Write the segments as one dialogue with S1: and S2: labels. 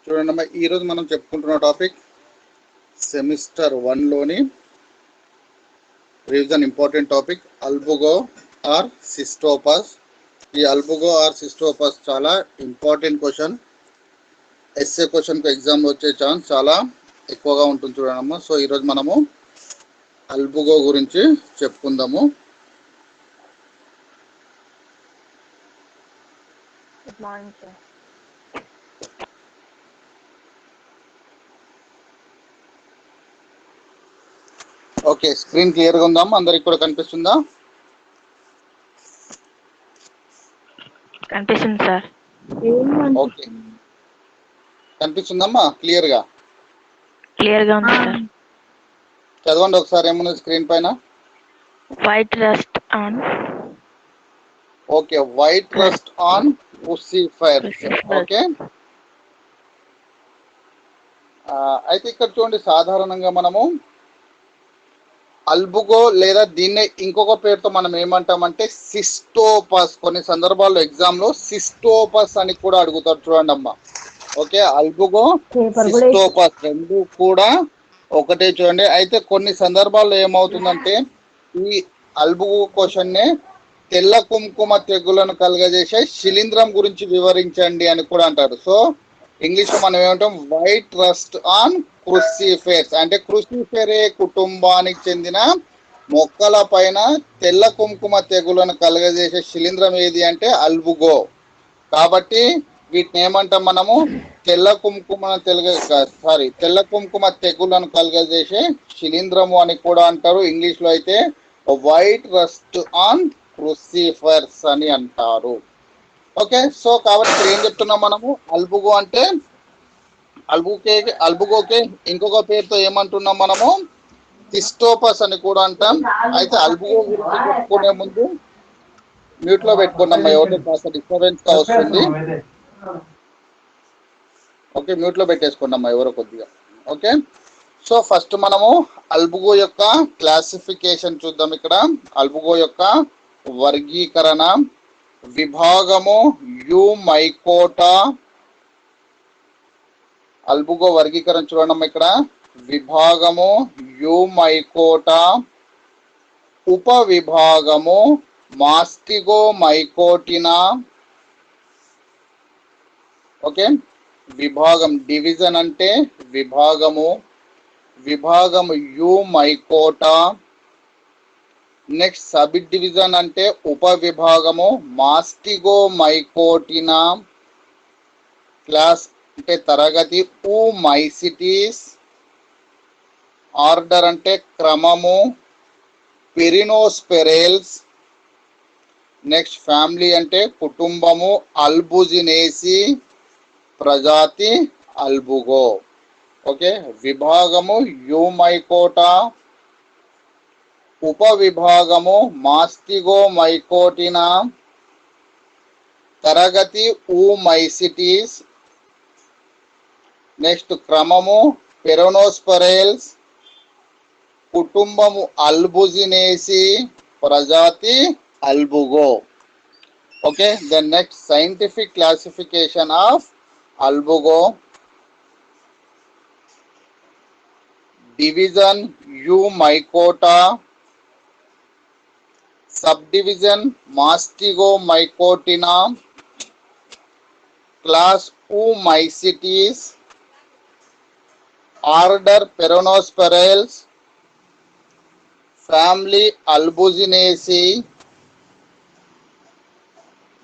S1: చూడండి అమ్మా, ఈరోజు మనం చెప్పుకుంటున్న టాపిక్ సెమిస్టర్ 1లోని revision important topic Albugo or Cystopus. ఈ అల్బుగో ఆర్ సిస్టోపస్ చాలా ఇంపార్టెంట్ క్వశ్చన్. ఎస్ఏ క్వశ్చన్కి ఎగ్జామ్లో వచ్చే ఛాన్స్ చాలా ఎక్కువగా ఉంటుంది చూడండి అమ్మా. సో ఈరోజు మనము అల్బుగో గురించి చెప్పుకుందాము.
S2: Good morning sir.
S1: Okay, screen క్లియర్గా ఉందామా? అందరికి కూడా కనిపిస్తుందా?
S2: కనిపిస్తుంది సార్.
S1: ఓకే, కనిపిస్తుందమ్మా క్లియర్గా?
S2: క్లియర్గా ఉంది సార్.
S1: చదవండి ఒకసారి, ఏమున్నది స్క్రీన్ పైన?
S2: White rust on.
S1: Okay, white rust on crucifers. Okay, అయితే ఇక్కడ చూడండి, సాధారణంగా మనము అల్బుగో లేదా దీన్నే ఇంకొక పేరుతో మనం ఏమంటామంటే సిస్టోపస్. కొన్ని సందర్భాల్లో ఎగ్జామ్లో సిస్టోపస్ అని కూడా అడుగుతారు చూడండి అమ్మా. ఓకే, అల్బుగో సిస్టోపస్ రెండు కూడా ఒకటే చూడండి. అయితే కొన్ని సందర్భాల్లో ఏమవుతుందంటే ఈ అల్బుగో క్వశ్చన్నే తెల్ల కుంకుమ తెగులను కలుగజేసే శిలీంధ్రం గురించి వివరించండి అని కూడా అంటారు. సో ఇంగ్లీష్లో మనం ఏమంటాం, వైట్ రస్ట్ ఆన్ క్రూసిఫెర్స్ అంటే క్రూసిఫెరే కుటుంబానికి చెందిన మొక్కల పైన తెల్ల కుంకుమ తెగులను కలుగజేసే శిలీంధ్రం ఏది అంటే అల్బుగో. కాబట్టి వీటిని ఏమంటాం మనము, తెల్ల కుంకుమ తెగులను కలుగజేసే శిలీంధ్రము అని కూడా అంటారు. ఇంగ్లీష్లో అయితే వైట్ రస్ట్ ఆన్ క్రూసిఫెర్స్ అని అంటారు. ఓకే, సో కాబట్టి ఇక్కడ ఏం చెప్తున్నాం మనము, అల్బుగో అంటే అల్బుగోకే ఇంకొక పేరుతో ఏమంటున్నాం మనము, సిస్టోపస్ అని కూడా అంటాం. అయితే అల్బుగో గురించి చెప్పుకునే ముందు మ్యూట్లో పెట్టుకున్నాం, ఎవరితో కాస్త డిస్టర్బెన్స్ వస్తుంది. ఓకే, మ్యూట్లో పెట్టేసుకున్నాం ఎవరో కొద్దిగా. ఓకే, సో ఫస్ట్ మనము అల్బుగో యొక్క క్లాసిఫికేషన్ చూద్దాం. ఇక్కడ అల్బుగో యొక్క వర్గీకరణ విభాగము మైకోటా. అల్బుగో వర్గీకరణ చూడడం ఇక్కడ విభాగము మైకోటా, ఉప విభాగము మాస్టిగో మైకోటినా. ఓకే, విభాగం డివిజన్ అంటే విభాగము మైకోటా. నెక్స్ట్ సబ్ డివిజన్ అంటే ఉప విభాగము మాస్టిగో మైకోటినా. క్లాస్ అంటే తరగతి మైసిటీస్. ఆర్డర్ అంటే క్రమము పెరినోస్పెరేల్స్. నెక్స్ట్ ఫ్యామిలీ అంటే కుటుంబము అల్బుజినేసి. ప్రజాతి అల్బుగో. ఓకే, విభాగము మైకోటా, ఉప విభాగము మాస్టిగో మైకోటినా, తరగతి మైసిటీస్. నెక్స్ట్ క్రమము పెరోనోస్పరేల్స్, కుటుంబము అల్బుజినేసి, ప్రజాతి Albugo. Okay, the next scientific classification of Albugo. Division Mycota, subdivision mastigo mycotina, class mycetes, order peronospirales, family Albuzinaceae,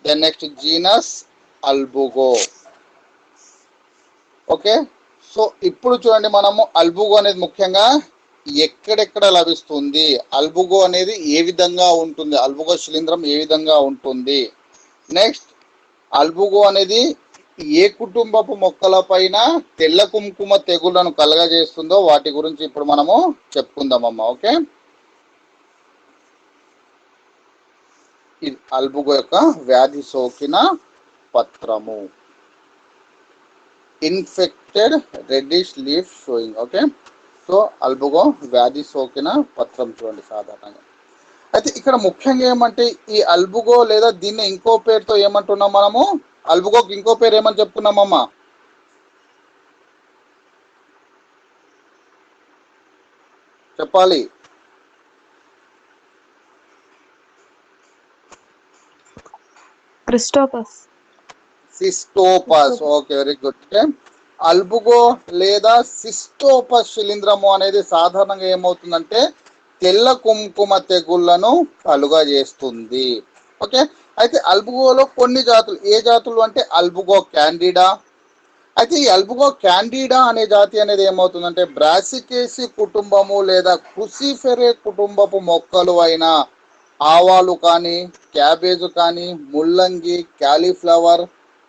S1: the next genus Albugo. Okay, so ఇప్పుడు చూడండి, మనము అల్బుగో అనేది ముఖ్యంగా ఎక్కడెక్కడ లభిస్తుంది, అల్బుగో అనేది ఏ విధంగా ఉంటుంది, అల్బుగో శిలీంధ్రం ఏ విధంగా ఉంటుంది, నెక్స్ట్ అల్బుగో అనేది ఏ కుటుంబపు మొక్కల పైన తెల్ల కుంకుమ తెగులను కలగజేస్తుందో వాటి గురించి ఇప్పుడు మనము చెప్పుకుందామమ్మా. ఓకే, ఇది అల్బుగో యొక్క వ్యాధి సోకిన పత్రము, infected reddish leaf showing. Okay, so Albugo వ్యాధి సోకిన పత్రం చూడండి సాధారణంగా. అయితే ఇక్కడ ముఖ్యంగా ఏమంటే ఈ అల్బుగో లేదా దీన్ని ఇంకో పేరుతో ఏమంటున్నాం మనము, అల్బుగోకి ఇంకో పేరు ఏమని చెప్పుకున్నామమ్మా? చెప్పాలి.
S3: Cristopus.
S1: Cystopus. Okay, very good. Albugo లేదా సిస్టోపస్ శిలీంధ్రము అనేది సాధారణంగా ఏమవుతుందంటే తెల్ల కుంకుమ తెగుళ్లను కలుగజేస్తుంది. ఓకే, అయితే అల్బుగోలో కొన్ని జాతులు, ఏ జాతులు అంటే అల్బుగో క్యాండిడా. అయితే ఈ అల్బుగో క్యాండిడా అనే జాతి అనేది ఏమవుతుందంటే బ్రాసికేసి కుటుంబము లేదా క్రుసిఫెరే కుటుంబపు మొక్కలు అయిన ఆవాలు కానీ, క్యాబేజ్ కానీ, ముల్లంగి, క్యాలీఫ్లవర్,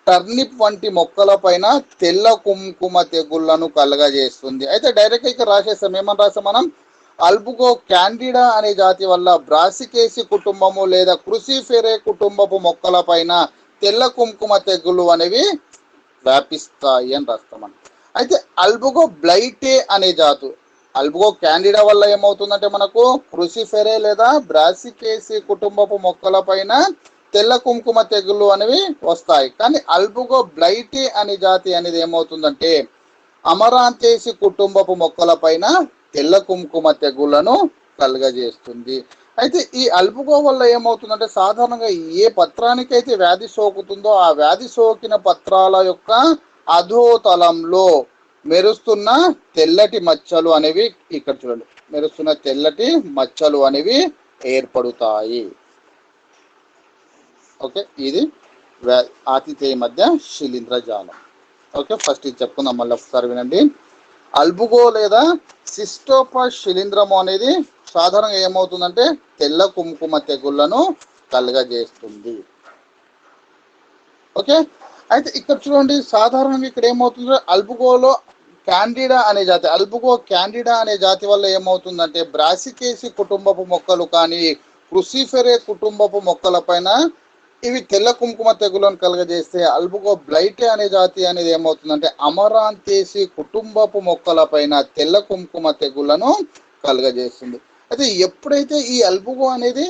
S1: టర్నిప్ వంటి మొక్కల పైన తెల్ల కుంకుమ తెగుళ్లను కలగజేస్తుంది. అయితే డైరెక్ట్ ఇక్కడ రాసేస్తాం, ఏమని రాస్తాం మనం, అల్బుగో క్యాండిడా అనే జాతి వల్ల బ్రాసికేసి కుటుంబము లేదా క్రుసిఫెరే కుటుంబపు మొక్కల పైన తెల్ల కుంకుమ తెగులు అనేవి వ్యాపిస్తాయి అని రాస్తామని. అయితే అల్బుగో బ్లైటే అనే జాతు, అల్బుగో క్యాండిడా వల్ల ఏమవుతుందంటే మనకు క్రుసిఫెరే లేదా బ్రాసికేసి కుటుంబపు మొక్కల పైన తెల్ల కుంకుమ తెగులు అనేవి వస్తాయి. కానీ అల్బుగో బ్లైటే అనే జాతి అనేది ఏమవుతుందంటే అమరాంతేసి కుటుంబపు మొక్కల పైన తెల్ల కుంకుమ తెగులను కలుగజేస్తుంది. అయితే ఈ అల్బుగో వల్ల ఏమవుతుందంటే సాధారణంగా ఏ పత్రానికైతే వ్యాధి సోకుతుందో ఆ వ్యాధి సోకిన పత్రాల యొక్క అధోతలంలో మెరుస్తున్న తెల్లటి మచ్చలు అనేవి, ఇక్కడ చూడండి, మెరుస్తున్న తెల్లటి మచ్చలు అనేవి ఏర్పడుతాయి. ఓకే, ఇది ఆతిథేయ మధ్య శిలీంధ్రజాలం. ఓకే, ఫస్ట్ ఇది చెప్పుకుందాం, మళ్ళీ ఒకసారి వినండి. అల్బుగో లేదా సిస్టోపస్ శిలీంధ్రము అనేది సాధారణంగా ఏమవుతుందంటే తెల్ల కుంకుమ తెగుళ్లను కలుగజేస్తుంది. ఓకే, అయితే ఇక్కడ చూడండి, సాధారణంగా ఇక్కడ ఏమవుతుందో అల్బుగోలో క్యాండిడా అనే జాతి, అల్బుగో క్యాండిడా అనే జాతి వల్ల ఏమవుతుందంటే బ్రాసికేసి కుటుంబపు మొక్కలు కానీ, క్రుసిఫెరే కుటుంబపు మొక్కల పైన ఇవి తెల్ల కుంకుమ తెగులను కలుగజేస్తే, అల్బుగో బ్లైటే అనే జాతి అనేది ఏమవుతుందంటే అమరాంతేసి కుటుంబపు మొక్కల పైన తెల్ల కుంకుమ తెగులను కలుగజేస్తుంది. అయితే ఎప్పుడైతే ఈ అల్బుగో అనేది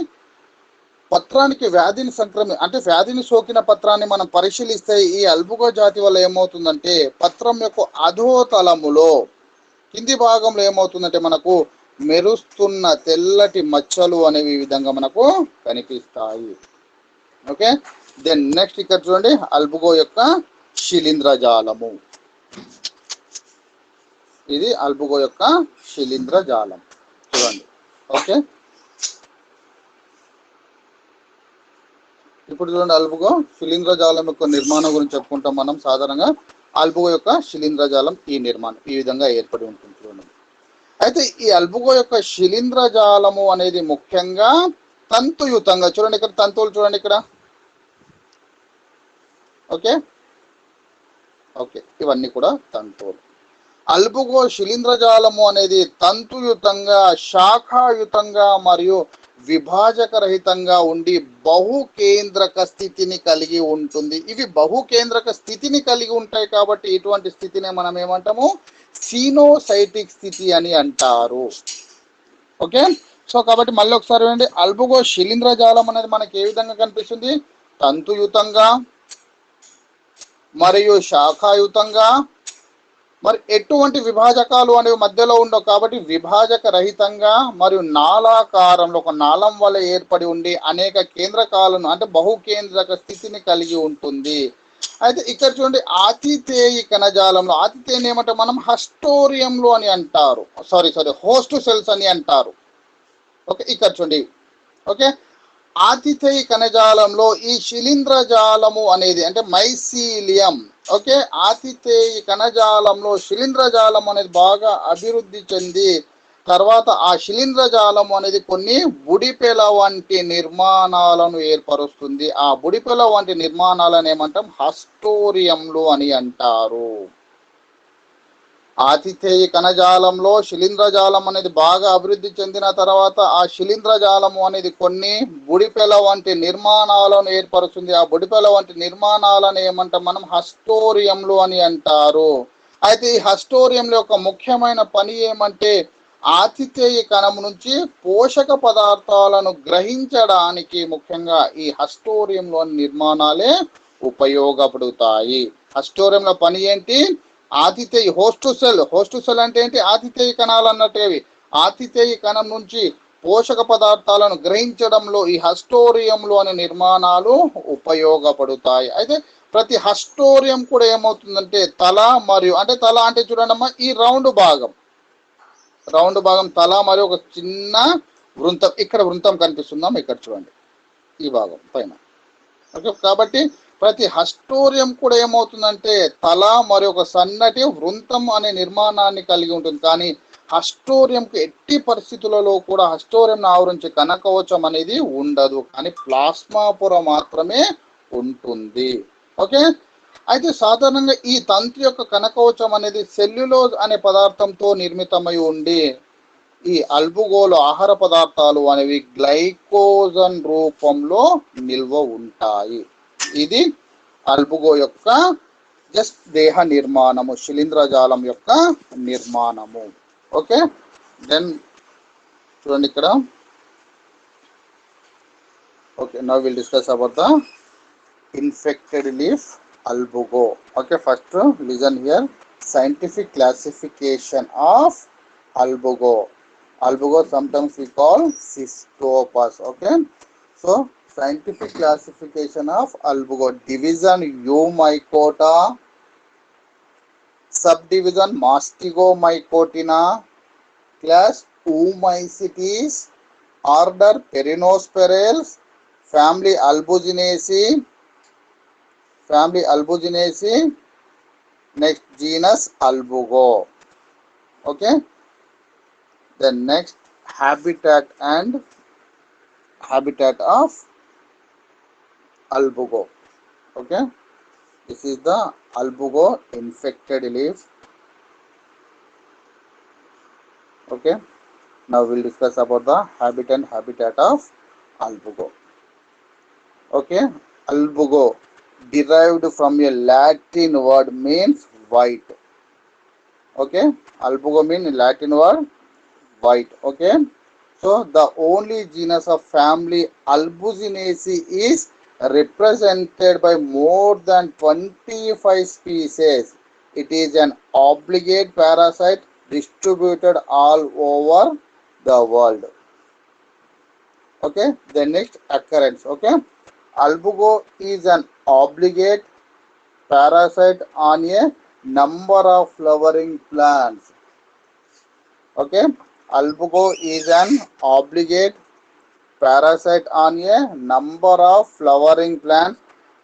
S1: పత్రానికి వ్యాధిని సోకిన పత్రాన్ని మనం పరిశీలిస్తే ఈ అల్బుగో జాతి వల్ల ఏమవుతుందంటే పత్రం యొక్క అధోతలములో కింది భాగంలో ఏమవుతుందంటే మనకు మెరుస్తున్న తెల్లటి మచ్చలు అనేవి ఈ విధంగా మనకు కనిపిస్తాయి. ఓకే, దెన్ నెక్స్ట్ ఇక్కడ చూడండి అల్బుగో యొక్క శిలీంధ్రజాలము. ఇది అల్బుగో యొక్క శిలీంధ్రజాలం చూడండి. ఓకే, ఇప్పుడు చూడండి అల్బుగో శిలీంధ్రజాలం యొక్క నిర్మాణం గురించి చెప్పుకుంటాం మనం. సాధారణంగా అల్బుగో యొక్క శిలీంధ్రజాలం ఈ నిర్మాణం ఈ విధంగా ఏర్పడి ఉంటుంది చూడండి. అయితే ఈ అల్బుగో యొక్క శిలీంధ్రజాలము అనేది ముఖ్యంగా తంతుయుతంగా, చూడండి ఇక్కడ తంతువులు చూడండి ఇక్కడ. ఓకే ఓకే ఇవన్నీ కూడా తంతువులు. అల్బుగో శిలీంధ్రజాలము అనేది తంతుయుతంగా, శాఖాయుతంగా మరియు విభాజక రహితంగా ఉండి బహుకేంద్రక స్థితిని కలిగి ఉంటుంది. ఇవి బహుకేంద్రక స్థితిని కలిగి ఉంటాయి కాబట్టి ఇటువంటి స్థితిని మనం ఏమంటాము, సీనోసైటిక్ స్థితి అని అంటారు. ఓకే, సో కాబట్టి మళ్ళీ ఒకసారి ఏంటి, అల్బుగో శిలీంధ్రజాలం అనేది మనకి ఏ విధంగా కనిపిస్తుంది, తంతుయుతంగా మరియు శాఖాయుతంగా, మరి ఎటువంటి విభాజకాలు అనేవి మధ్యలో ఉండవు కాబట్టి విభాజక రహితంగా మరియు నాళాకారంలో ఒక నాళం వల్ల ఏర్పడి ఉండి అనేక కేంద్రకాలను అంటే బహుకేంద్రక స్థితిని కలిగి ఉంటుంది. అయితే ఇక్కడ చూడండి ఆతిథేయి కణజాలంలో, ఆతిథేయం ఏమంటే మనం హస్టోరియంలో అని అంటారు, హోస్ట్ సెల్స్ అని అంటారు. ఓకే, ఇక్కడ చూడండి. ఓకే, ఆతిథేయ కణజాలంలో ఈ శిలీంధ్రజాలము అనేది అంటే మైసీలియం. ఓకే, ఆతిథేయ కణజాలంలో శిలీంధ్రజాలం అనేది బాగా అభివృద్ధి చెంది తర్వాత ఆ శిలీంధ్రజాలము అనేది కొన్ని బుడిపెల వంటి నిర్మాణాలను ఏర్పరుస్తుంది. ఆ బుడిపెల వంటి నిర్మాణాలను ఏమంటాం, హస్టోరియంలు అని అంటారు. ఆతిథేయ కణజాలంలో శిలీంధ్రజాలం అనేది బాగా అభివృద్ధి చెందిన తర్వాత ఆ శిలీంధ్రజాలము అనేది కొన్ని బుడిపెల వంటి నిర్మాణాలను ఏర్పరుస్తుంది. ఆ బుడిపెల వంటి నిర్మాణాలను ఏమంటాం మనం, హస్టోరియంలు అని అంటారు. అయితే ఈ హస్టోరియంల యొక్క ముఖ్యమైన పని ఏమంటే ఆతిథేయ కణం నుంచి పోషక పదార్థాలను గ్రహించడానికి ముఖ్యంగా ఈ హస్టోరియంలోని నిర్మాణాలే ఉపయోగపడతాయి. హస్టోరియంల పని ఏంటి, ఆతిథేయ హోస్ట్ సెల్ అంటే ఏంటి, ఆతిథేయ కణాలు అన్నట్టేవి. ఆతిథేయ కణం నుంచి పోషక పదార్థాలను గ్రహించడంలో ఈ హస్టోరియంలోని నిర్మాణాలు ఉపయోగపడతాయి. అయితే ప్రతి హస్టోరియం కూడా ఏమవుతుందంటే తల మరియు అంటే తల అంటే చూడండమ్మా ఈ రౌండ్ భాగం తల మరియు ఒక చిన్న వృంతం, ఇక్కడ వృంతం కనిపిస్తుందాం, ఇక్కడ చూడండి ఈ భాగం పైన. ఓకే, కాబట్టి ప్రతి హస్టోరియం కూడా ఏమవుతుందంటే తల మరియు ఒక సన్నటి వృంతం అనే నిర్మాణాన్ని కలిగి ఉంటుంది. కానీ హస్టోరియంకు ఎట్టి పరిస్థితులలో కూడా హస్టోరియం ఆవరించే కణకవచం అనేది ఉండదు, కానీ ప్లాస్మా పొర మాత్రమే ఉంటుంది. ఓకే, అయితే సాధారణంగా ఈ తంతు యొక్క కణకవచం అనేది సెల్యులోజ్ అనే పదార్థంతో నిర్మితమై ఉండి ఈ అల్బుగోలు ఆహార పదార్థాలు అనేవి గ్లైకోజన్ రూపంలో నిల్వ ఉంటాయి. ఇది అల్బుగో యొక్క జస్ట్ దేహ నిర్మాణము, శిలీంధ్రజాలం యొక్క నిర్మాణము. ఓకే, దెన్ చూడండి ఇక్కడ. Okay, now will discuss about the infected leaf albugo. Okay, first listen here. Scientific classification of albugo. Albugo sometimes we call Cystopus. Okay, so scientific classification of albugo: division Eumycota, subdivision Mastigomycotina, class Oomycetes, order Perinosperales, family Albuginaceae, next genus Albugo. Okay, then next habitat of Albugo. Okay, this is the Albugo infected leaf. Okay, now we'll discuss about the habitat of Albugo. Okay, Albugo derived from a Latin word means white. Okay, Albugo means Latin word white. Okay, so the only genus of family Albuginaceae is represented by more than 25 species. It is an obligate parasite distributed all over the world. Okay, the next occurrence. Okay, Albugo is an obligate parasite on a number of flowering plants. Okay, Albugo is an obligate parasite on a number of flowering plants.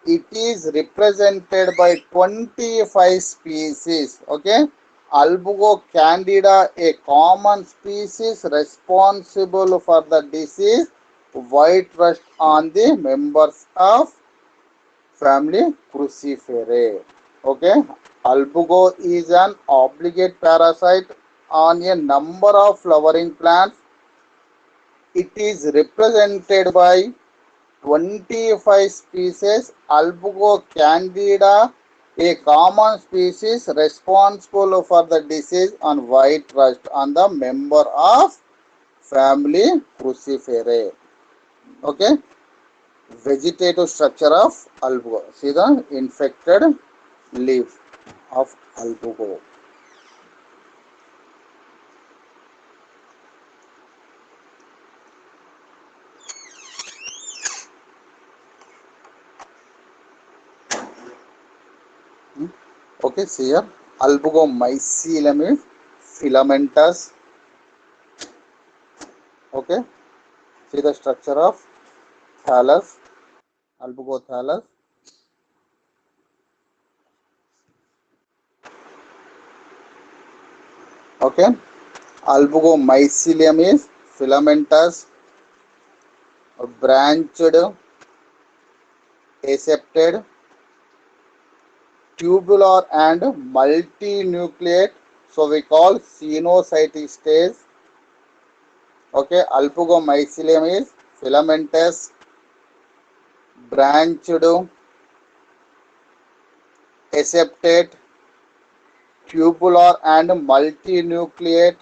S1: It is represented by 25 species. Okay, Albugo candida, a common species responsible for the disease white rust on the members of family Cruciferae. Okay, Albugo is an obligate parasite on a number of flowering plants. It is represented by 25 species. Albugo candida, a common species responsible for the disease on white rust on the member of family Cruciferae. Okay, vegetative structure of Albugo. See the infected leaf of Albugo. Okay, see here, Albugo mycelium is filamentous. Okay, see the structure of thallus, Albugo thallus. Okay, Albugo mycelium is filamentous, branched, asepted, tubular and multinucleate, so we call cenocytic stage. Okay, Albugo mycelium is filamentous, branched, aseptate, tubular and multinucleate.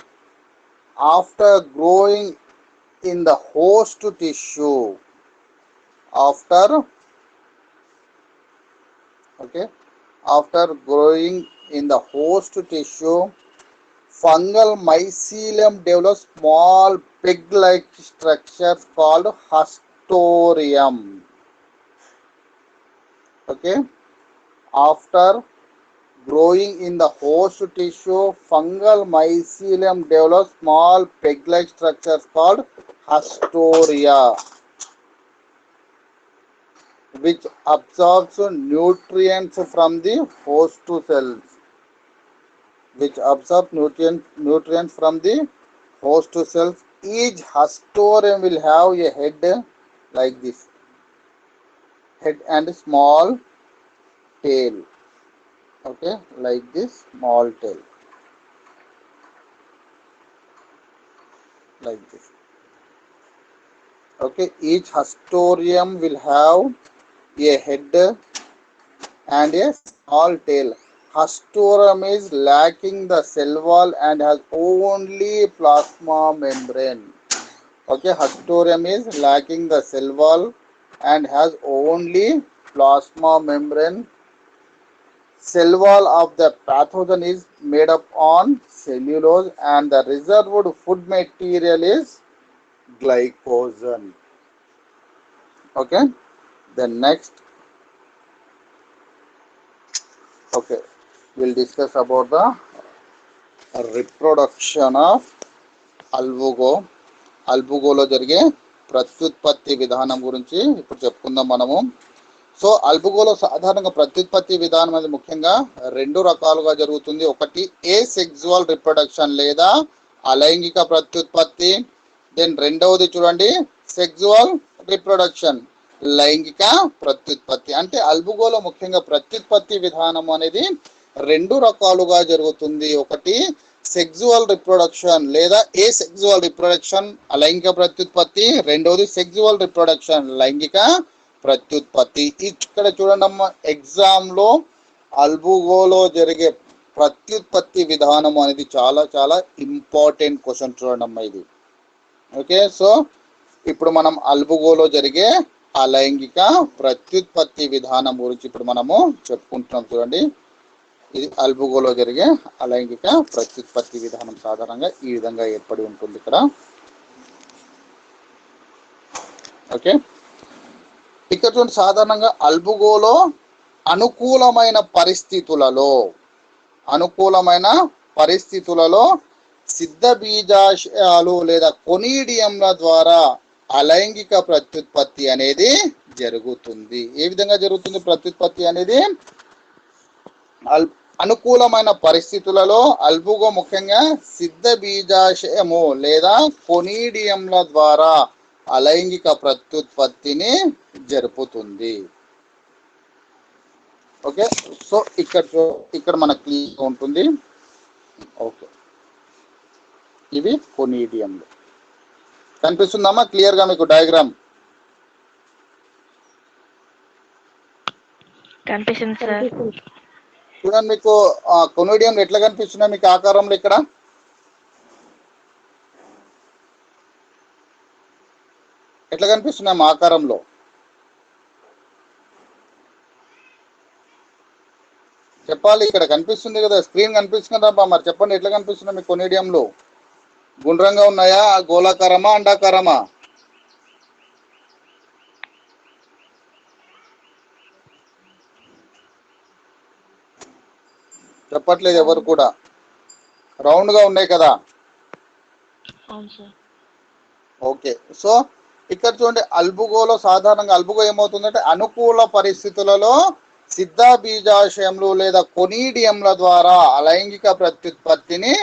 S1: After growing in the host tissue, after growing in the host tissue, fungal mycelium develops small peg-like structures called hastoриయం. Okay, after growing in the host tissue, fungal mycelium develops small peg-like structures called hastoria, which absorbs nutrients from the host cells. Which absorb nutrients from the host cells. Each hastoриయం will have a head like this, head and small tail. Okay, like this, small tail, like this. Okay, each hastoриయం will have a head and a small tail. Hastoриయం is lacking the cell wall and has only plasma membrane. Okay, hastoриయం is lacking the cell wall and has only plasma membrane. Cell wall of the pathogen is made up on cellulose and the reserved food material is glycogen. Okay, then next, okay, we'll discuss about the reproduction of అల్బుగో. అల్బుగోలో జరిగే ప్రత్యుత్పత్తి విధానం గురించి ఇప్పుడు చెప్పుకుందాం మనము. So అల్బుగోలో సాధారణంగా ప్రత్యుత్పత్తి విధానం అనేది ముఖ్యంగా 2 రకాలుగా జరుగుతుంది. ఒకటి ఏసెక్సువల్ రిప్రొడక్షన్ లేదా అలైంగిక ప్రత్యుత్పత్తి. దెన్ రెండవది చూడండి సెక్సువల్ రిప్రొడక్షన్, లైంగిక ప్రత్యుత్పత్తి. అంటే అల్బుగోలో ముఖ్యంగా ప్రత్యుత్పత్తి విధానం అనేది 2 రకాలుగా జరుగుతుంది. ఒకటి సెక్సువల్ రిప్రొడక్షన్ లేదా ఏసెక్సువల్ రిప్రొడక్షన్, అలైంగిక ప్రత్యుత్పత్తి. రెండవది సెక్సువల్ రిప్రొడక్షన్, లైంగిక ప్రత్యుత్పత్తి. ఇక్కడ చూడండి అమ్మ, ఎగ్జామ్లో అల్బుగోలో జరిగే ప్రత్యుత్పత్తి విధానం అనేది చాలా చాలా ఇంపార్టెంట్ క్వశ్చన్ చూడండి అమ్మ ఇది. ఓకే, సో ఇప్పుడు మనం అల్బుగోలో జరిగే అలైంగిక ప్రత్యుత్పత్తి విధానం గురించి ఇప్పుడు మనము చెప్పుకుంటున్నాం. చూడండి, ఇది అల్బుగోలో జరిగే అలైంగిక ప్రత్యుత్పత్తి విధానం సాధారణంగా ఈ విధంగా ఏర్పడి ఉంటుంది ఇక్కడ. ఓకే, ఇక్కడ చూడండి, సాధారణంగా అల్బుగోలో అనుకూలమైన పరిస్థితులలో సిద్ధ బీజాశయాలు లేదా కొనీడియంల ద్వారా అలైంగిక ప్రత్యుత్పత్తి అనేది జరుగుతుంది. ఏ విధంగా జరుగుతుంది ప్రత్యుత్పత్తి అనేది? అనుకూలమైన పరిస్థితులలో అల్బుగో ముఖ్యంగా సిద్ధ బీజాశయము లేదా కొనీడియంల ద్వారా అలైంగిక ప్రత్యుత్పత్తిని జరుపుతుంది. ఓకే, సో ఇక్కడ మనకు క్లియర్ ఉంటుంది. ఓకే, ఇవి కొనీడియంలు. కనిపిస్తుందమ్మా క్లియర్ గా మీకు డయాగ్రామ్?
S2: కనిపిస్తుంది సార్.
S1: చూడండి, మీకు కొనీడియం ఎట్లా కనిపిస్తున్నాయి మీకు ఆకారంలో? ఇక్కడ ఎట్లా కనిపిస్తున్నాయి ఆకారంలో? చెప్పాలి. ఇక్కడ కనిపిస్తుంది కదా, స్క్రీన్ కనిపిస్తుంది కదా, మరి చెప్పండి ఎట్లా కనిపిస్తున్నాయి మీకు కొనీడియంలో? గుండ్రంగా ఉన్నాయా, గోళాకారమా, అండాకారమా? చెప్పట్లేదు ఎవరు కూడా. రౌండ్ గా ఉన్నాయి కదా. ఓకే, సో ఇక్కడ చూడండి, అల్బుగోలో సాధారణంగా అల్బుగో ఏమవుతుందంటే అనుకూల పరిస్థితులలో సిద్ధ బీజాశయములు లేదా కొనీడియంల ద్వారా అలైంగిక ప్రత్యుత్పత్తిని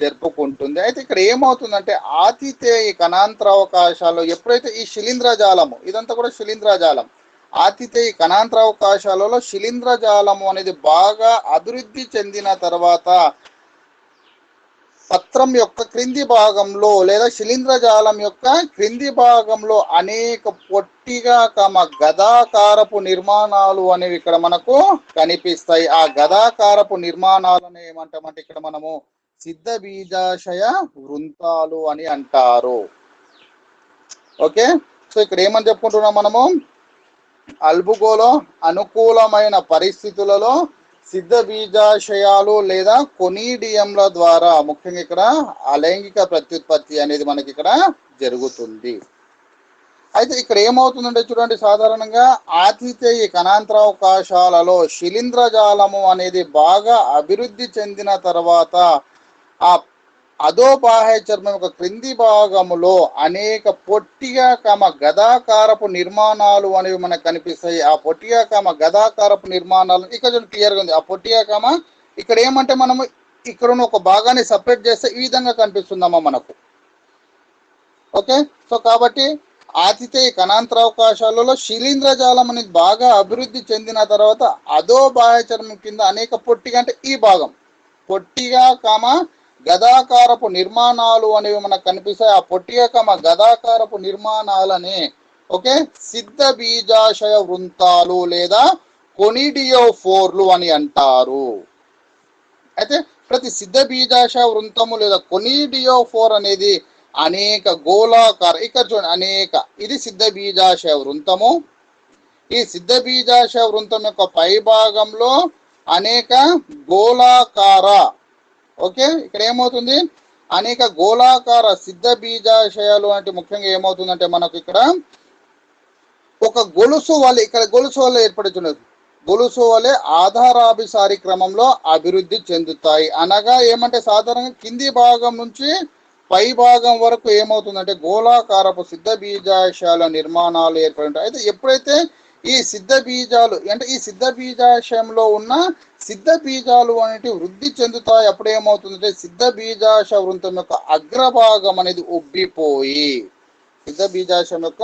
S1: జరుపుకుంటుంది. అయితే ఇక్కడ ఏమవుతుందంటే ఆతిథేయ కణాంతరావకాశాలు ఎప్పుడైతే ఈ శిలీంధ్రజాలము, ఇదంతా కూడా శిలీంధ్రజాలం, ఆతిథేయ కణాంతరావకాశాలలో శిలీంధ్రజాలము అనేది బాగా అభివృద్ధి చెందిన తర్వాత పత్రం యొక్క క్రింది భాగంలో లేదా శిలీంధ్రజాలం యొక్క క్రింది భాగంలో అనేక పొట్టిగా గదాకారపు నిర్మాణాలు అనేవి ఇక్కడ మనకు కనిపిస్తాయి. ఆ గదాకారపు నిర్మాణాలను ఏమంటామంటే ఇక్కడ మనము సిద్ధ బీజాశయ వృంతాలు అని అంటారు. ఓకే, సో ఇక్కడ ఏమని చెప్పుకుంటున్నాం మనము? అల్బుగోలో అనుకూలమైన పరిస్థితులలో సిద్ధ బీజాశయాలు లేదా కొనీడియంల ద్వారా ముఖ్యంగా ఇక్కడ అలైంగిక ప్రత్యుత్పత్తి అనేది మనకి ఇక్కడ జరుగుతుంది. అయితే ఇక్కడ ఏమవుతుందంటే చూడండి, సాధారణంగా ఆతిథేయ కణాంతరావకాశాలలో శిలీంధ్రజాలము అనేది బాగా అభివృద్ధి చెందిన తర్వాత ఆ అధోబాహ్య చర్మం యొక్క క్రింది భాగములో అనేక పొట్టిగా గదాకారపు నిర్మాణాలు అనేవి మనకు కనిపిస్తాయి. ఆ పొట్టిగా గదాకారపు నిర్మాణాలు ఇక్కడ క్లియర్గా ఉంది. ఆ పొట్టిగా ఇక్కడ ఏమంటే మనము ఇక్కడ ఉన్న ఒక భాగాన్ని సపరేట్ చేస్తే ఈ విధంగా కనిపిస్తుందమ్మా మనకు. ఓకే, సో కాబట్టి ఆతిథేయ కణాంతరావకాశాలలో శిలీంధ్రజాలం అనేది బాగా అభివృద్ధి చెందిన తర్వాత అధోబాహ్య చర్మం కింద అనేక పొట్టిగా అంటే ఈ భాగం పొట్టిగా గదాకారపు నిర్మాణాలు అనేవి మనకు కనిపిస్తాయి. ఆ పొట్టిగా గదాకారపు నిర్మాణాలని ఓకే సిద్ధ బీజాశయ వృంతాలు లేదా కొనిడియోఫోర్లు అని అంటారు. అయితే ప్రతి సిద్ధ బీజాశయ వృంతము లేదా కొనిడియోఫోర్ అనేది అనేక గోళాకార ఇక్కడ చూడండి అనేక ఇది సిద్ధ బీజాశయ వృంతము. ఈ సిద్ధ బీజాశయ వృంతం యొక్క పై భాగంలో అనేక గోళాకార ఓకే ఇక్కడ ఏమవుతుంది అనేక గోళాకార సిద్ధ బీజాశయాలు అంటే ముఖ్యంగా ఏమవుతుందంటే మనకు ఇక్కడ ఒక గొలుసు వలె ఇక్కడ గొలుసు వలె ఏర్పడుతున్నది. గొలుసు వలె ఆధారాభిసారి క్రమంలో అభివృద్ధి చెందుతాయి. అనగా ఏమంటే సాధారణంగా కింది భాగం నుంచి పై భాగం వరకు ఏమవుతుందంటే గోళాకారపు సిద్ధ బీజాశయాల నిర్మాణాలు ఏర్పడి అయితే ఎప్పుడైతే ఈ సిద్ధ బీజాలు అంటే ఈ సిద్ధ బీజాశయంలో ఉన్న సిద్ధ బీజాలు అనేటివి వృద్ధి చెందుతాయి. అప్పుడు ఏమవుతుందంటే సిద్ధ బీజాశయ వృంతం యొక్క అగ్రభాగం అనేది ఉబ్బిపోయి సిద్ధ బీజాశయం యొక్క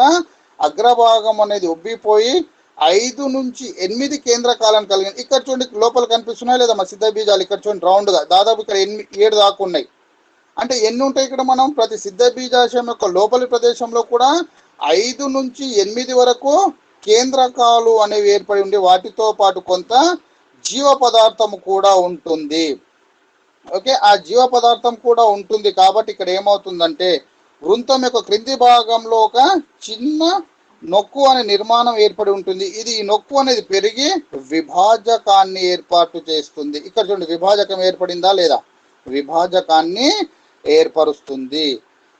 S1: అగ్రభాగం అనేది ఉబ్బిపోయి 5 నుంచి 8 కేంద్రకాలను కలిగిన ఇక్కడ చూడండి లోపల కనిపిస్తున్నాయి లేదా మా సిద్ధ బీజాలు ఇక్కడ చూడండి రౌండ్ గా దాదాపు ఇక్కడ 7 దాకా ఉన్నాయి. అంటే ఎన్ని ఉంటాయి ఇక్కడ మనం ప్రతి సిద్ధ బీజాశయం యొక్క లోపలి ప్రదేశంలో కూడా 5 నుంచి 8 వరకు కేంద్రకాలు అనేవి ఏర్పడి ఉండి వాటితో పాటు కొంత జీవ పదార్థం కూడా ఉంటుంది. ఓకే ఆ జీవ పదార్థం కూడా ఉంటుంది కాబట్టి ఇక్కడ ఏమవుతుందంటే వృంతం యొక్క క్రింది భాగంలో ఒక చిన్న నొక్కు అనే నిర్మాణం ఏర్పడి ఉంటుంది. ఇది ఈ నొక్కు అనేది పెరిగి విభాజకాన్ని ఏర్పాటు చేస్తుంది. ఇక్కడ చూడండి విభాజకం ఏర్పడిందా లేదా విభాజకాన్ని ఏర్పరుస్తుంది.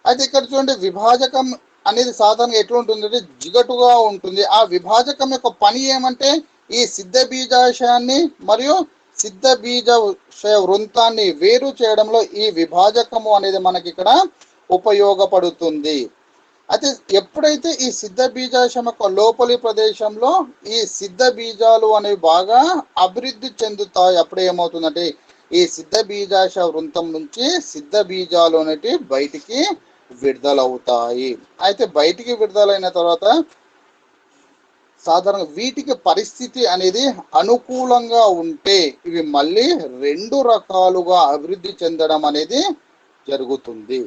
S1: అయితే ఇక్కడ చూడండి విభాజకం అనేది సాధారణంగా ఎట్లా ఉంటుందంటే జిగటుగా ఉంటుంది. ఆ విభాజకం యొక్క పని ఏమంటే ఈ సిద్ధ బీజాశయాన్ని మరియు సిద్ధ బీజాశయ వృంతాన్ని వేరు చేయడంలో ఈ విభాజకము అనేది మనకి ఇక్కడ ఉపయోగపడుతుంది. అయితే ఎప్పుడైతే ఈ సిద్ధ బీజాశయం యొక్క లోపలి ప్రదేశంలో ఈ సిద్ధ బీజాలు అనేవి బాగా అభివృద్ధి చెందుతాయి అప్పుడు ఏమవుతుందంటే ఈ సిద్ధ బీజాశయ వృంతం నుంచి సిద్ధ బీజాలు అనేవి బయటికి విడుదలవుతాయి. అయితే బయటికి విడుదలైన తర్వాత సాధారణంగా వీటికి పరిస్థితి అనేది అనుకూలంగా ఉంటే ఇవి మళ్ళీ 2 రకాలుగా అభివృద్ధి చెందడం అనేది జరుగుతుంది.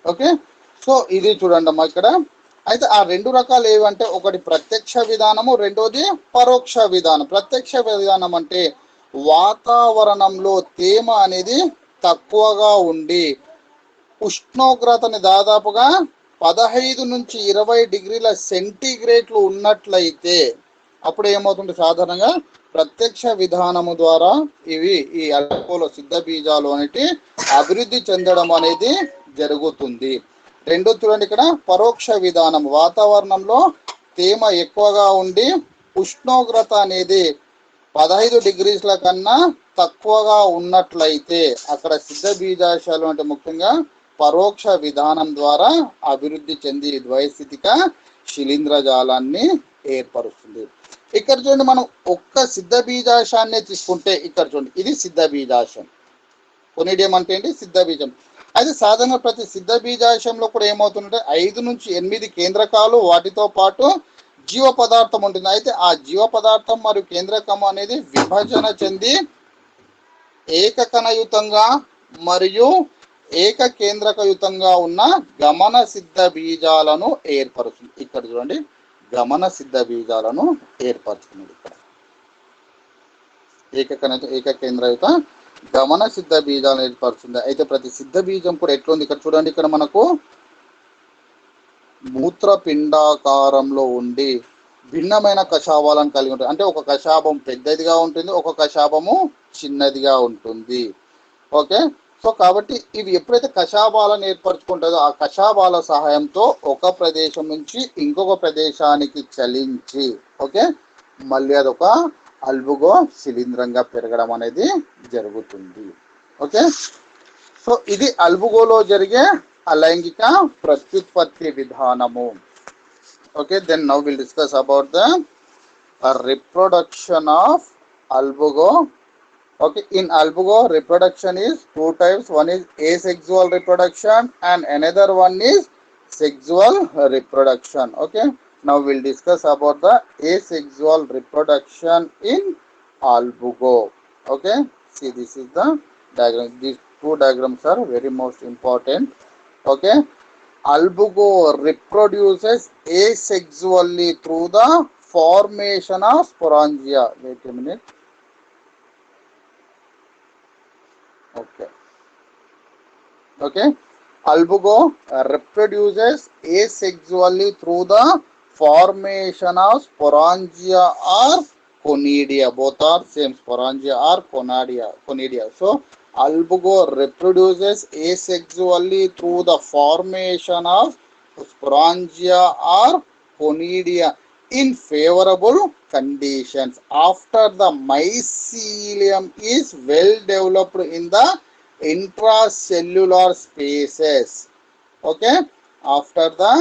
S1: ఓకే సో ఇది చూడండి అమ్మా ఇక్కడ. అయితే ఆ 2 రకాలు ఏవంటే ఒకటి ప్రత్యక్ష విధానము రెండోది పరోక్ష విధానం. ప్రత్యక్ష విధానం అంటే వాతావరణంలో తేమ అనేది తక్కువగా ఉండి ఉష్ణోగ్రతని దాదాపుగా 15 నుంచి 20 డిగ్రీల సెంటీగ్రేడ్లు ఉన్నట్లయితే అప్పుడు ఏమవుతుంది సాధారణంగా ప్రత్యక్ష విధానము ద్వారా ఇవి ఈ అల్పంలో సిద్ధ బీజాలు అనేటి అభివృద్ధి చెందడం అనేది జరుగుతుంది. రెండో చూడండి ఇక్కడ పరోక్ష విధానం వాతావరణంలో తేమ ఎక్కువగా ఉండి ఉష్ణోగ్రత అనేది 15 డిగ్రీల కన్నా తక్కువగా ఉన్నట్లయితే అక్కడ సిద్ధ బీజాశయాలు అంటే ముఖ్యంగా పరోక్ష విధానం ద్వారా అభివృద్ధి చెంది ద్వైస్థితిక శిలీంధ్రజాలాన్ని ఏర్పరుస్తుంది. ఇక్కడ చూడండి మనం ఒక్క సిద్ధ బీజాశయాన్ని తీసుకుంటే ఇక్కడ చూడండి ఇది సిద్ధ బీజాశయం. కొనిడియం అంటే ఏంటి సిద్ధ బీజం. అయితే సాధారణ ప్రతి సిద్ధ బీజాశయంలో కూడా ఏమవుతుందంటే 5 నుంచి 8 కేంద్రకాలు వాటితో పాటు జీవ పదార్థం ఉంటుంది. అయితే ఆ జీవ పదార్థం మరియు కేంద్రకం అనేది విభజన చెంది ఏకకణయుతంగా మరియు ఏక కేంద్రకయుతంగా ఉన్న గమన సిద్ధ బీజాలను ఏర్పరుస్తుంది. ఇక్కడ చూడండి గమన సిద్ధ బీజాలను ఏర్పరుస్తుంది. ఇక్కడ ఏక కేంద్రయుత గమన సిద్ధ బీజాలను ఏర్పరుస్తుంది. అయితే ప్రతి సిద్ధ బీజం కూడా ఎట్లుంది ఇక్కడ చూడండి. ఇక్కడ మనకు మూత్రపిండాకారంలో ఉండి భిన్నమైన కషాబాలను కలిగి ఉంటుంది. అంటే ఒక కషాబం పెద్దదిగా ఉంటుంది, ఒక కషాబము చిన్నదిగా ఉంటుంది. ఓకే, సో కాబట్టి ఇవి ఎప్పుడైతే కషాబాలను ఏర్పరచుకుంటుందో ఆ కషాబాల సహాయంతో ఒక ప్రదేశం నుంచి ఇంకొక ప్రదేశానికి చలించి ఓకే మళ్ళీ అదొక అల్బుగో శిలీంధ్రంగా పెరగడం అనేది జరుగుతుంది. ఓకే, సో ఇది అల్బుగోలో జరిగే అలైంగిక ప్రత్యుత్పత్తి విధానము. Okay, then now we'll discuss about the reproduction of albugo. Okay, in albugo reproduction is two types. One is asexual reproduction and another one is sexual reproduction. Okay, now we'll discuss about the asexual reproduction in albugo. Okay, see this is the diagram. These two diagrams are very most important. Okay, albugo reproduces asexually through the formation of sporangia. Wait a minute. Okay, albugo reproduces asexually through the formation of sporangia or conidia. Both are same, sporangia or conidia. So albugo reproduces asexually through the formation of sporangia or conidia in favorable conditions after the mycelium is well developed in the intracellular spaces. Okay, after the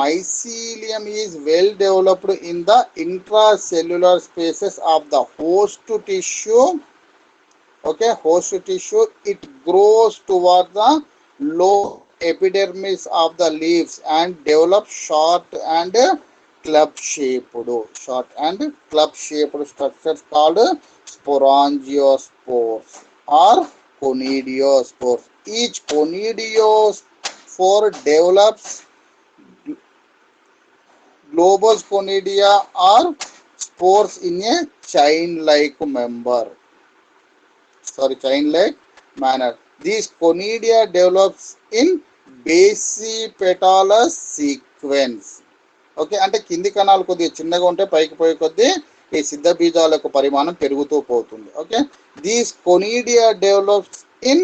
S1: mycelium is well developed in the intracellular spaces of the host tissue. Okay, host tissue, it grows toward the low epidermis of the leaves and develops short and club shaped structures called sporangiospores or conidiospores. Each conidiospore develops globose conidia or spores in a chain-like manner. These conidia develops in basipetalous sequence. Okay, అంటే కింది కణాలు కొద్దిగా చిన్నగా ఉంటే పైకి పోయే కొద్దీ ఈ సిద్ధ బీజాల యొక్క పరిమాణం పెరుగుతూ పోతుంది. Okay, these conidia develops in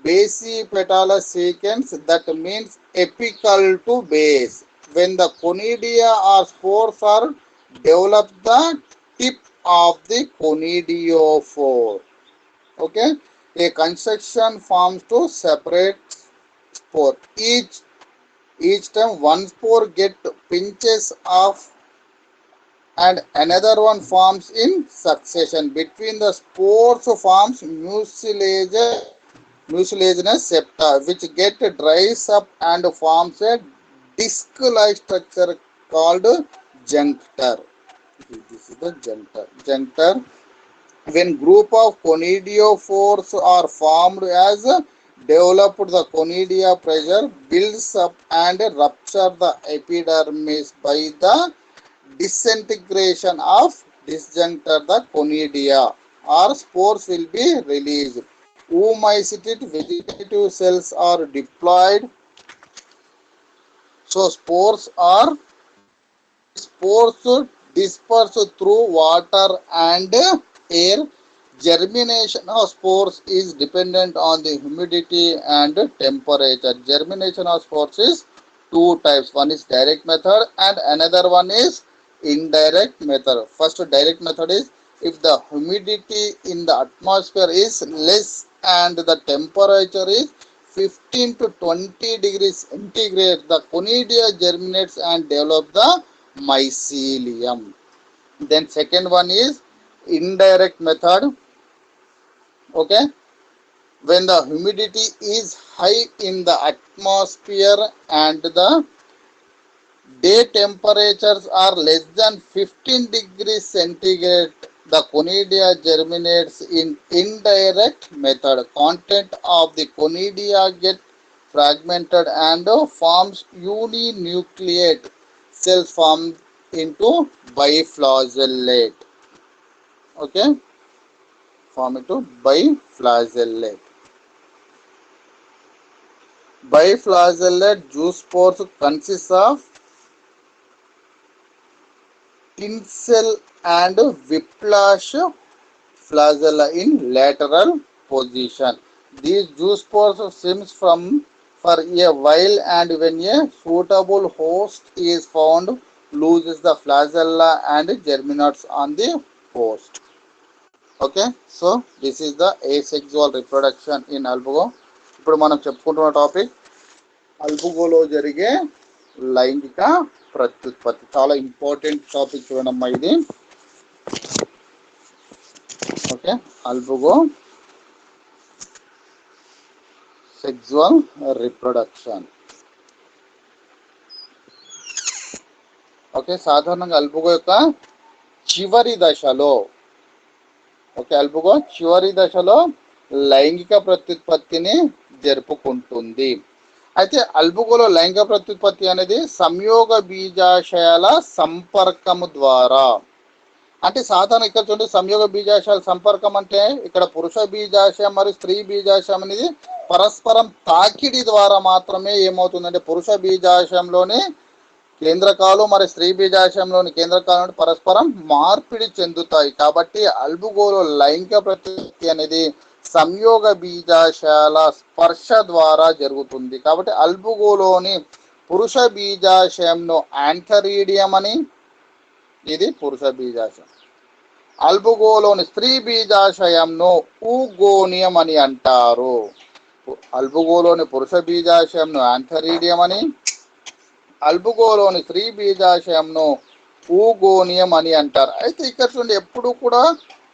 S1: basipetalous sequence, that means apical to base. When the conidia or spores are developed the tip of the conidiophore. Okay, a construction forms to separate spore. Each time one spore get pinches off and another one forms in succession. Between the spores forms mucilaginous septa which get dries up and forms a disc-like structure called juncture. This is the juncture. When group of conidiophores are formed as developed, the conidia pressure builds up and rupture the epidermis. By the disintegration of this juncture, the conidia or spores will be released. Oomycetic vegetative cells are diploid. So spores disperse through water and air. Germination of spores is dependent on the humidity and temperature. Germination of spores is two types. One is direct method and another one is indirect method. First direct method is if the humidity in the atmosphere is less and the temperature is 15 to 20 degrees centigrade, the conidia germinates and develop the mycelium. Then second one is indirect method. Okay, when the humidity is high in the atmosphere and the day temperatures are less than 15 degrees centigrade, the conidia germinates in indirect method. Content of the conidia get fragmented and forms uninucleate cells formed into biflagellate. Okay, form into biflagellate. Biflagellate zoospores consists of tinsel and whiplash flagella in lateral position. These juice pores swims from for a while, and when a suitable host is found, loses the flagella and germinates on the host. Okay, so this is the asexual reproduction in albugo. ఇప్పుడు మనం చెప్పుకుంటున్న topic అల్బుగోలో జరిగే లైంగిక ప్రత్యుత్పత్తి. చాలా important topic చూడమ్మా ఇది. Okay, Albugo sexual reproduction. Okay, సాధారణంగా అల్బుగో యొక్క చివరి దశలో అల్బుగో చివరి దశలో లైంగిక ప్రత్యుత్పత్తిని జరుపుకుంటుంది. అయితే అల్బుగోలో లైంగిక ప్రత్యుత్పత్తి అనేది సంయోగ బీజాశయాల సంపర్కము ద్వారా, అంటే సాధారణ ఇక్కడ చూడండి సంయోగ బీజాశయాల సంపర్కం అంటే ఇక్కడ పురుష బీజాశయం మరియు స్త్రీ బీజాశయం అనేది పరస్పరం తాకిడి ద్వారా మాత్రమే ఏమవుతుందంటే పురుష బీజాశయంలోని కేంద్రకాలు మరి స్త్రీ బీజాశయంలోని కేంద్రకాలు పరస్పరం మార్పిడి చెందుతాయి. కాబట్టి అల్బుగోలో లైంగిక ప్రత్యుత్పత్తి అనేది సంయోగ బీజాశయాల స్పర్శ ద్వారా జరుగుతుంది. కాబట్టి అల్బుగోలోని పురుష బీజాశయంను యాంథరీడియం అని, ఇది పురుష బీజాశయం. అల్బుగోలోని స్త్రీ బీజాశయంను ఊగోనియం అని అంటారు. అల్బుగోలోని పురుష బీజాశయంను యాంథరీడియం అని, అల్బుగోలోని స్త్రీ బీజాశయంను ఊగోనియం అని అంటారు. అయితే ఇక్కడ చూడండి ఎప్పుడు కూడా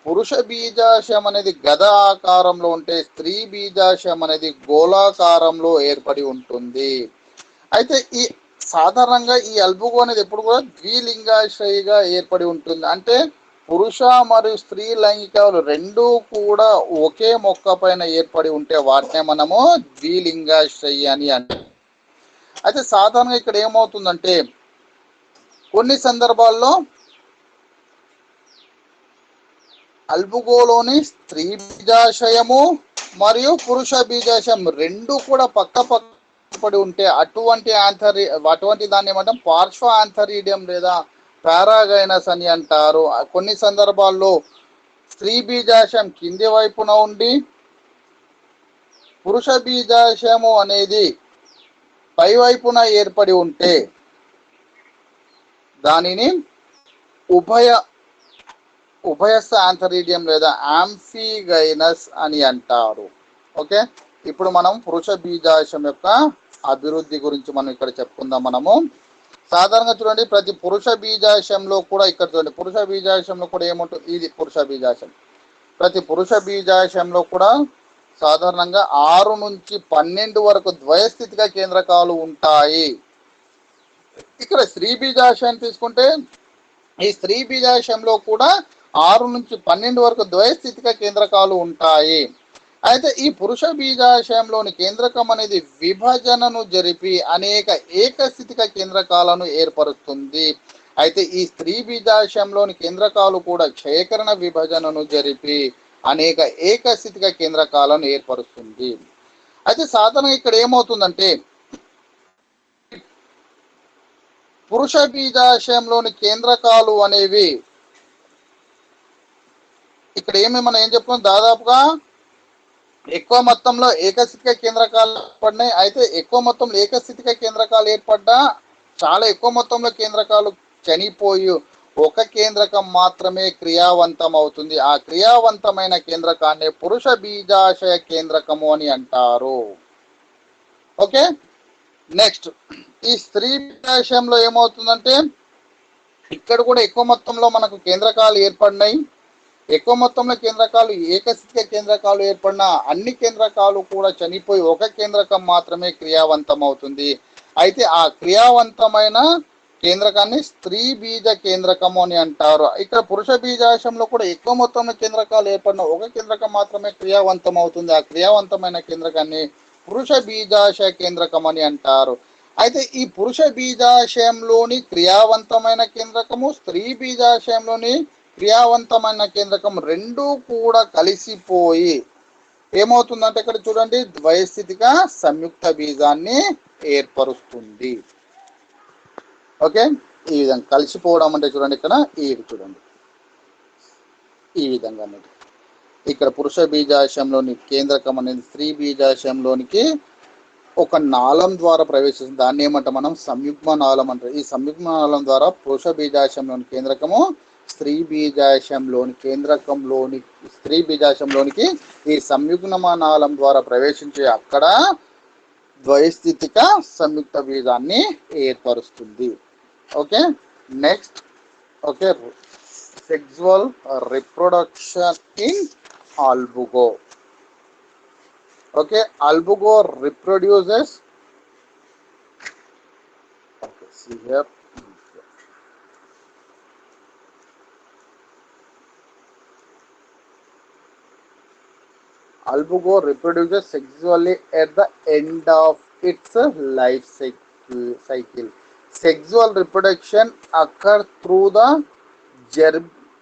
S1: పురుష బీజాశయం అనేది గద ఆకారంలో ఉంటే స్త్రీ బీజాశయం అనేది గోళాకారంలో ఏర్పడి ఉంటుంది. అయితే ఈ సాధారణంగా ఈ అల్బుగో అనేది ఎప్పుడు కూడా ద్విలింగాశ్రయిగా ఏర్పడి ఉంటుంది. అంటే పురుష మరియు స్త్రీ లైంగికాలు రెండూ కూడా ఒకే మొక్క పైన ఏర్పడి ఉంటే వాటినే మనము ద్విలింగాశ్రయి అని అంటాం. అయితే సాధారణంగా ఇక్కడ ఏమవుతుందంటే కొన్ని సందర్భాల్లో అల్బుగోలోని స్త్రీ బీజాశయము మరియు పురుష బీజాశయం రెండు కూడా పక్క పడి ఉంటే అటువంటి దాన్ని ఏమంటాం పార్శ్వ ఆంథరీడియం లేదా పారాగైనస్ అని అంటారు. కొన్ని సందర్భాల్లో స్త్రీ బీజాశయం కింది వైపున ఉండి పురుష బీజాశయము అనేది పై వైపున ఏర్పడి ఉంటే దానిని ఉభయస్థ ఆంథరీడియం లేదా ఆంఫిగైనస్ అని అంటారు. ఓకే, ఇప్పుడు మనం పురుష బీజాశయం యొక్క అభివృద్ధి గురించి మనం ఇక్కడ చెప్పుకుందాం. మనము సాధారణంగా చూడండి ప్రతి పురుష బీజాశయంలో కూడా ఇక్కడ చూడండి పురుష బీజాశయంలో కూడా ఏముంటుంది, ఇది పురుష బీజాశయం. ప్రతి పురుష బీజాశయంలో కూడా సాధారణంగా 6 నుంచి 12 వరకు ద్వయస్థితిక కేంద్రకాలు ఉంటాయి. ఇక్కడ స్త్రీ బీజాశయం తీసుకుంటే ఈ స్త్రీ బీజాశయంలో కూడా 6 నుంచి 12 వరకు ద్వయస్థితిక కేంద్రకాలు ఉంటాయి. అయితే ఈ పురుష బీజాశయంలోని కేంద్రకం అనేది విభజనను జరిపి అనేక ఏకస్థితిక కేంద్రకాలను ఏర్పరుస్తుంది. అయితే ఈ స్త్రీ బీజాశయంలోని కేంద్రకాలు కూడా క్షయకరణ విభజనను జరిపి అనేక ఏకస్థితిక కేంద్రకాలను ఏర్పరుస్తుంది. అయితే సాధారణంగా ఇక్కడ ఏమవుతుందంటే పురుష బీజాశయంలోని కేంద్రకాలు అనేవి ఇక్కడ మనం ఏం చెప్పుకున్నాం, దాదాపుగా ఎక్కువ మొత్తంలో ఏకస్థితిక కేంద్రకాలు ఏర్పడినాయి. అయితే ఎక్కువ మొత్తంలో ఏకస్థితిక కేంద్రకాలు ఏర్పడ్డా చాలా ఎక్కువ మొత్తంలో కేంద్రకాలు చనిపోయి ఒక కేంద్రకం మాత్రమే క్రియావంతం అవుతుంది. ఆ క్రియావంతమైన కేంద్రకాన్ని పురుష బీజాశయ కేంద్రకము అని అంటారు. ఓకే, నెక్స్ట్ ఈ స్త్రీ బీజాశయంలో ఏమవుతుందంటే ఇక్కడ కూడా ఎక్కువ మొత్తంలో మనకు కేంద్రకాలు ఏర్పడినాయి. ఎక్కువ మొత్తంలో కేంద్రకాలు ఏకస్థితిక కేంద్రకాలు ఏర్పడిన అన్ని కేంద్రకాలు కూడా చనిపోయి ఒక కేంద్రకం మాత్రమే క్రియావంతం అవుతుంది. అయితే ఆ క్రియావంతమైన కేంద్రకాన్ని స్త్రీ బీజ కేంద్రకము అని అంటారు. ఇక్కడ పురుష బీజాశయంలో కూడా ఎక్కువ మొత్తంలో కేంద్రకాలు ఏర్పడిన ఒక కేంద్రకం మాత్రమే క్రియావంతం అవుతుంది. ఆ క్రియావంతమైన కేంద్రకాన్ని పురుష బీజాశయ కేంద్రకం అని అంటారు. అయితే ఈ పురుష బీజాశయంలోని క్రియావంతమైన కేంద్రకము స్త్రీ బీజాశయంలోని క్రియావంతమైన కేంద్రకం రెండూ కూడా కలిసిపోయి ఏమవుతుందంటే ఇక్కడ చూడండి ద్వయస్థితిక సంయుక్త బీజాన్ని ఏర్పరుస్తుంది. ఓకే, ఈ విధంగా కలిసిపోవడం అంటే చూడండి ఇక్కడ ఇది చూడండి ఈ విధంగా అన్నది ఇక్కడ పురుష బీజాశయంలోని కేంద్రకం అనేది స్త్రీ బీజాశయంలోనికి ఒక నాళం ద్వారా ప్రవేశిస్తుంది. దాన్ని ఏమంటాం మనం సంయుగ్మ నాళం అంటారు. ఈ సంయుగ్మ నాళం ద్వారా పురుష బీజాశయంలోని కేంద్రకము స్త్రీ బీజాశయంలోనికి ఈ సంయుగ్మ నాళం ద్వారా ప్రవేశించి అక్కడ ద్వైస్థితిక సంయుక్త బీజాన్ని ఏర్పరుస్తుంది. Okay, next okay sexual reproduction in albugo. Okay, albugo reproduces. Okay, see here. Albugo reproduces sexually at the end of its life cycle. Sexual reproduction occurs through the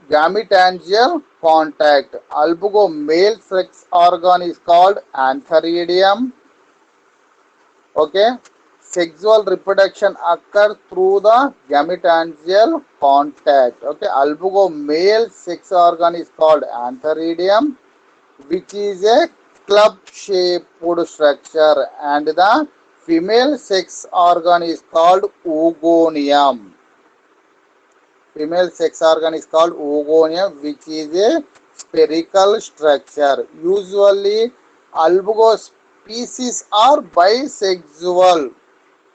S1: gametangial contact. Albugo male sex organ is called antheridium. Okay, sexual reproduction occurs through the gametangial contact. Okay, albugo male sex organ is called antheridium, which is a club shaped structure, and the female sex organ is called oogonium. Female sex organ is called oogonium, which is a spherical structure. Usually, albugo species are bisexual.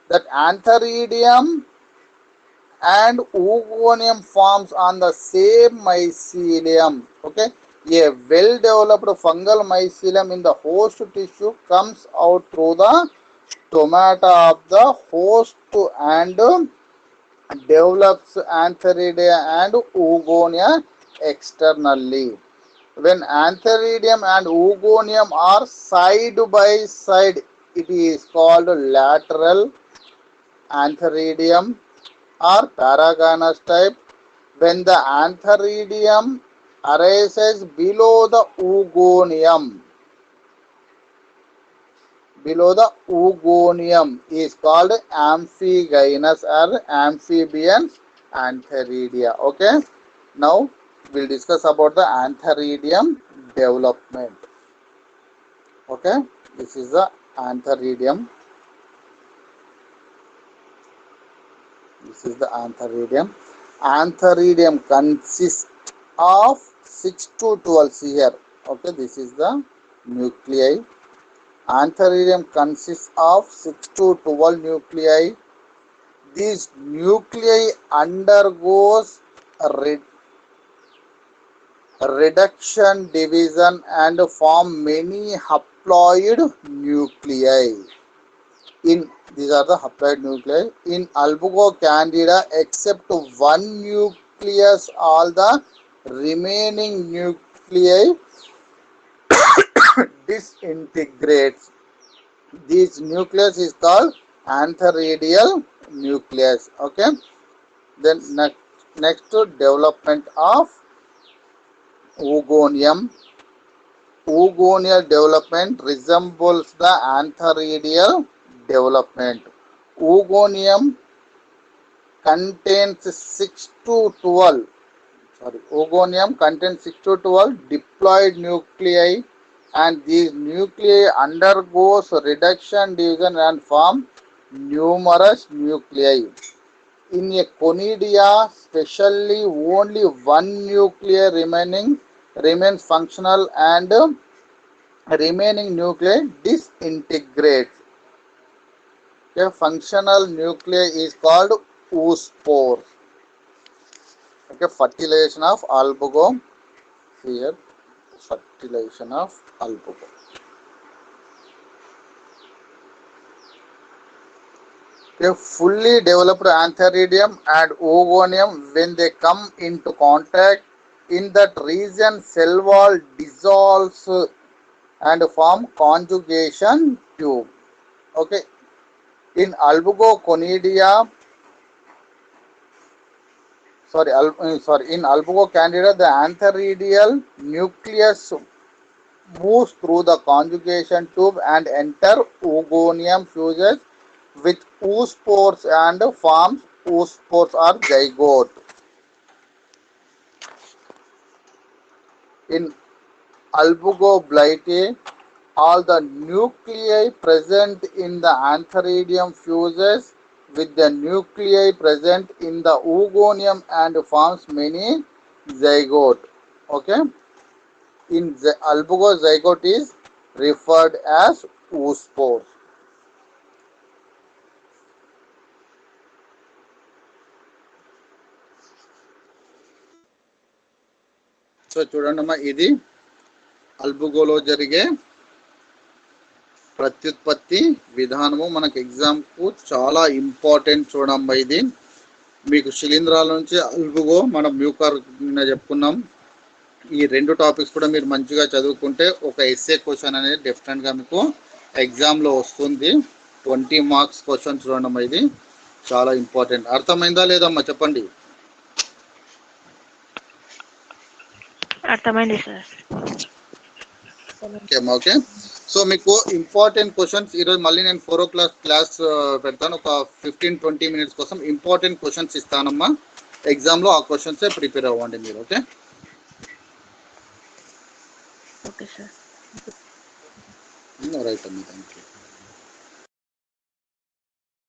S1: That antheridium and oogonium forms on the same mycelium. Okay, a well-developed fungal mycelium in the host tissue comes out through the stomata of the host and develops antheridia and oogonia externally. When antheridium and oogonium are side by side, it is called lateral antheridium or paragynous type. When the antheridium arises below the oogonium is called amphigynous or amphibian antheridia. Okay, now we'll discuss about the antheridium development. Okay, this is the antheridium. Antheridium consists of 6 to 12. See here. Okay, this is the nuclei. Antheridium consists of 6 to 12 nuclei. These nuclei undergoes reduction, division, and form many haploid nuclei. These are the haploid nuclei. In Albugo candida, except one nucleus, all the remaining nuclei disintegrates. This nucleus is called antheridial nucleus. Okay, then next to development of oogonium. Oogonial development resembles the antheridial development. Oogonium contains 6 to 12 diploid nuclei, and these nuclei undergoes reduction, division, and form numerous nuclei. In a conidia, especially, only one nucleus remains functional, and remaining nuclei disintegrates. Okay, functional nuclei is called oospores. Okay, fertilization of albugo. Here, fertilization of albugo. Okay, fully developed antheridium and oogonium, when they come into contact in that region, cell wall dissolves and form conjugation tube. Okay, in albugo conidia, in albugo candida, the antheridial nucleus moves through the conjugation tube and enter oogonium, fuses with oospores and forms oospores or zygote. In Albugo blightae, all the nuclei present in the antheridium fuses with the nuclei present in the oogonium and forms many zygote. Okay. In Albugo, zygote is referred as oospores. So చూడండి అమ్మా, ఇది అల్బుగోలో జరిగే ప్రత్యుత్పత్తి విధానము. మనకు ఎగ్జామ్కు చాలా important. చూడమ్మా, ఇది మీకు శిలీంధ్రాల నుంచి అల్బుగో, మనం మ్యూకర్ చెప్పుకున్నాం. ఈ రెండు టాపిక్స్ కూడా మీరు మంచిగా చదువుకుంటే ఒక ఎస్ఏ క్వశ్చన్ అనేది డెఫినెట్గా మీకు ఎగ్జామ్లో వస్తుంది. 20 మార్క్స్ క్వశ్చన్. చూడమ్మా, ఇది చాలా ఇంపార్టెంట్. అర్థమైందా లేదమ్మా చెప్పండి?
S2: అర్థమైంది సార్.
S1: ఓకే. సో మీకు ఇంపార్టెంట్ క్వశ్చన్స్ ఈరోజు మళ్ళీ నేను 4 o'clock క్లాస్ పెడతాను. ఒక 15-20 minutes కోసం ఇంపార్టెంట్ క్వశ్చన్స్ ఇస్తానమ్మా. ఎగ్జామ్లో ఆ క్వశ్చన్సే ప్రిపేర్ అవ్వండి మీరు. Okay
S2: okay sir.
S1: రైట్ అమ్మా, థ్యాంక్ యూ.